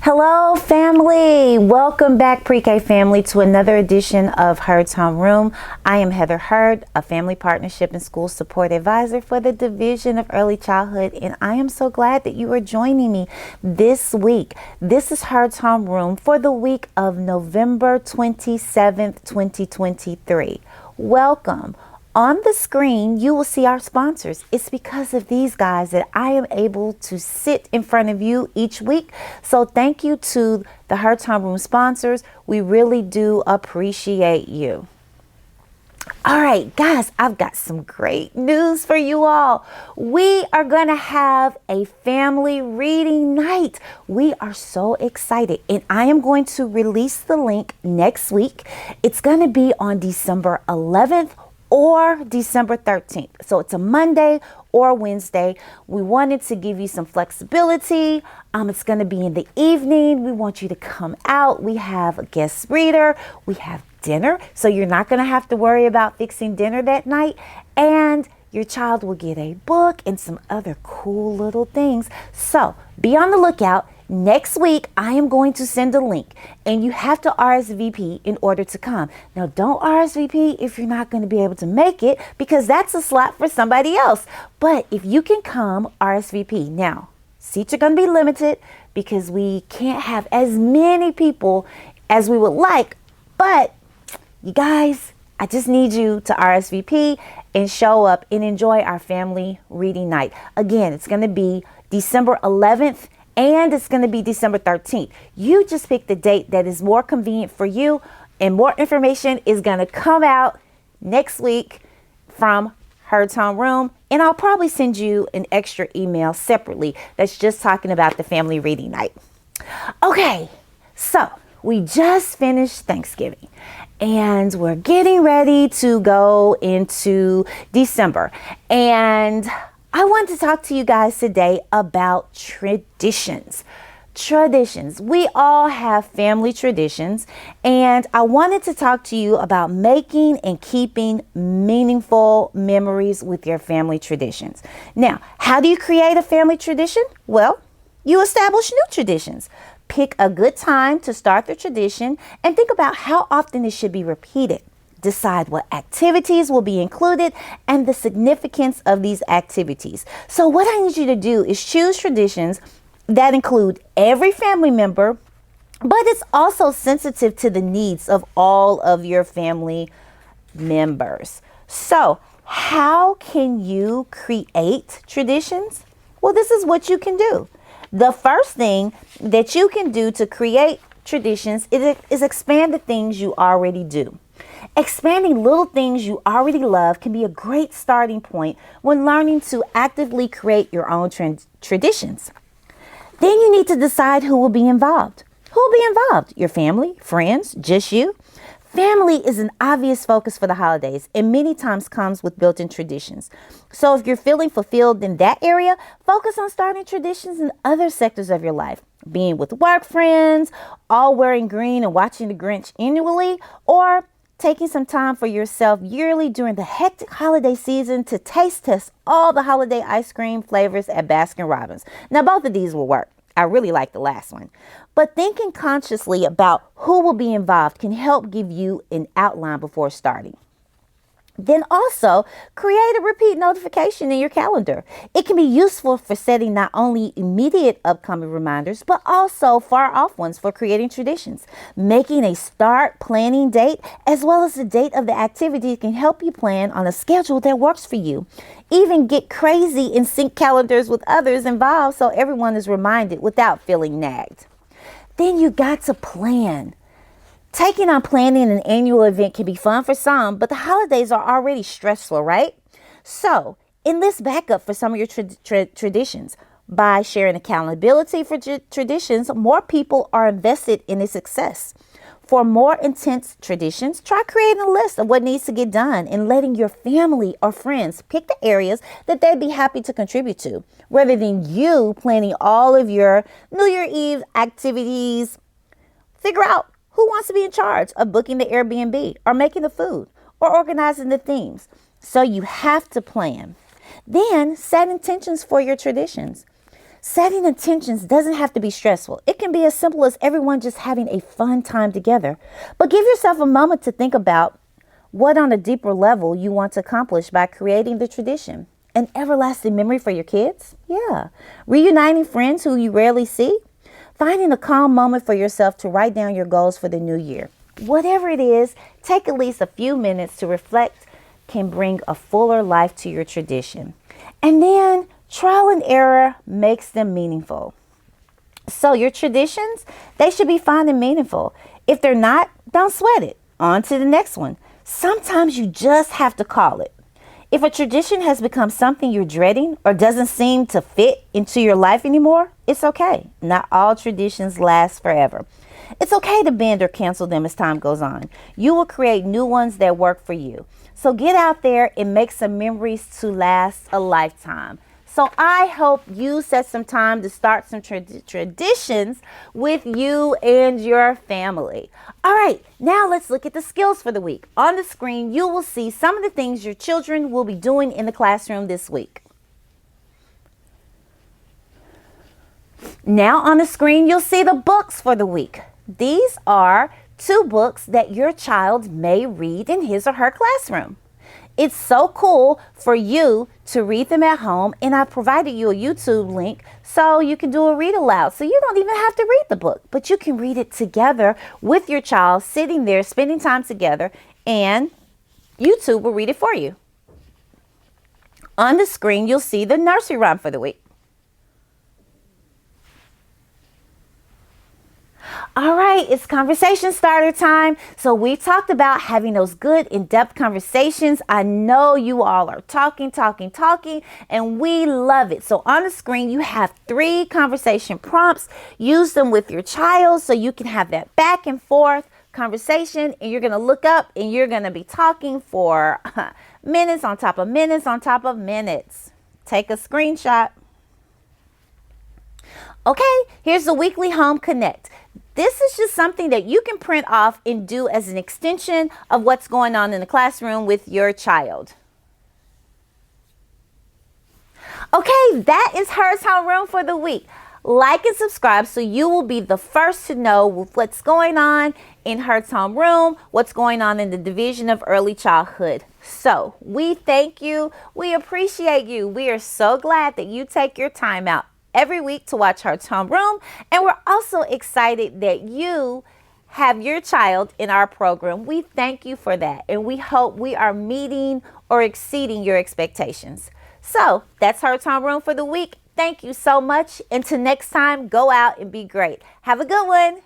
Hello, family. Welcome back, Pre-K family, to another edition of Heard's Homeroom. I am Heather Heard, a family partnership and school support advisor for the Division of Early Childhood, and I am so glad that you are joining me this week. This is Heard's Homeroom for the week of November 27th, 2023. Welcome. On the screen, you will see our sponsors. It's because of these guys that I am able to sit in front of you each week. So thank you to the Heard's Homeroom sponsors. We really do appreciate you. All right, guys, I've got some great news for you all. We are going to have a family reading night. We are so excited, and I am going to release the link next week. It's going to be on December 11th or December 13th. So it's a Monday or Wednesday. We wanted to give you some flexibility. It's going to be in the evening. We want you to come out. We have a guest reader. We have dinner. So you're not going to have to worry about fixing dinner that night. And your child will get a book and some other cool little things. So be on the lookout. Next week, I am going to send a link, and you have to RSVP in order to come. Now, don't RSVP if you're not going to be able to make it, because that's a slot for somebody else. But if you can come, RSVP. Now, seats are going to be limited because we can't have as many people as we would like. But you guys, I just need you to RSVP and show up and enjoy our family reading night. Again, it's going to be December 11th. And it's going to be December 13th. You just pick the date that is more convenient for you, and more information is going to come out next week from Heard's Homeroom. And I'll probably send you an extra email separately that's just talking about the family reading night. Okay, so we just finished Thanksgiving, and we're getting ready to go into December. And I want to talk to you guys today about traditions. Traditions. We all have family traditions, and I wanted to talk to you about making and keeping meaningful memories with your family traditions. Now, how do you create a family tradition? Well, you establish new traditions. Pick a good time to start the tradition and think about how often it should be repeated. Decide what activities will be included and the significance of these activities. So what I need you to do is choose traditions that include every family member, but it's also sensitive to the needs of all of your family members. So how can you create traditions? Well, this is what you can do. The first thing that you can do to create traditions is expand the things you already do. Expanding little things you already love can be a great starting point when learning to actively create your own traditions. Then you need to decide who will be involved. Who will be involved? Your family, friends, just you? Family is an obvious focus for the holidays and many times comes with built-in traditions. So if you're feeling fulfilled in that area, focus on starting traditions in other sectors of your life. Being with work friends, all wearing green and watching The Grinch annually, or taking some time for yourself yearly during the hectic holiday season to taste test all the holiday ice cream flavors at Baskin-Robbins. Now, both of these will work. I really like the last one. But thinking consciously about who will be involved can help give you an outline before starting. Then also create a repeat notification in your calendar. It can be useful for setting not only immediate upcoming reminders, but also far off ones for creating traditions. Making a start planning date as well as the date of the activity can help you plan on a schedule that works for you. Even get crazy and sync calendars with others involved so everyone is reminded without feeling nagged. Then you got to plan. Taking on planning an annual event can be fun for some, but the holidays are already stressful, right? So enlist backup for some of your traditions. By sharing accountability for traditions, more people are invested in its success. For more intense traditions, try creating a list of what needs to get done and letting your family or friends pick the areas that they'd be happy to contribute to, rather than you planning all of your New Year Eve activities. Figure out who wants to be in charge of booking the Airbnb or making the food or organizing the themes. So you have to plan. Then set intentions for your traditions. Setting intentions doesn't have to be stressful. It can be as simple as everyone just having a fun time together. But give yourself a moment to think about what on a deeper level you want to accomplish by creating the tradition. An everlasting memory for your kids? Yeah. Reuniting friends who you rarely see? Finding a calm moment for yourself to write down your goals for the new year. Whatever it is, take at least a few minutes to reflect can bring a fuller life to your tradition. And then trial and error makes them meaningful. So your traditions, they should be fun and meaningful. If they're not, don't sweat it. On to the next one. Sometimes you just have to call it. If a tradition has become something you're dreading or doesn't seem to fit into your life anymore, it's okay. Not all traditions last forever. It's okay to bend or cancel them as time goes on. You will create new ones that work for you. So get out there and make some memories to last a lifetime. So I hope you set some time to start some traditions with you and your family. All right, now let's look at the skills for the week. On the screen, you will see some of the things your children will be doing in the classroom this week. Now on the screen, you'll see the books for the week. These are 2 books that your child may read in his or her classroom. It's so cool for you to read them at home, and I provided you a YouTube link so you can do a read aloud. So you don't even have to read the book, but you can read it together with your child, sitting there, spending time together, and YouTube will read it for you. On the screen, you'll see the nursery rhyme for the week. All right, it's conversation starter time. So we talked about having those good in-depth conversations. I know you all are talking, and we love it. So on the screen, you have 3 conversation prompts. Use them with your child so you can have that back and forth conversation, and you're going to look up and you're going to be talking for minutes on top of minutes on top of minutes. Take a screenshot. Okay, here's the weekly Home Connect. This is just something that you can print off and do as an extension of what's going on in the classroom with your child. Okay, that is Hers Homeroom for the week. Like and subscribe so you will be the first to know what's going on in Hers Homeroom, what's going on in the Division of Early Childhood. So we thank you. We appreciate you. We are so glad that you take your time out every week to watch Hers Homeroom, and we're also excited that you have your child in our program. We thank you for that, and we hope we are meeting or exceeding your expectations. So that's Hers Homeroom for the week. Thank you so much. Until next time, go out and be great. Have a good one.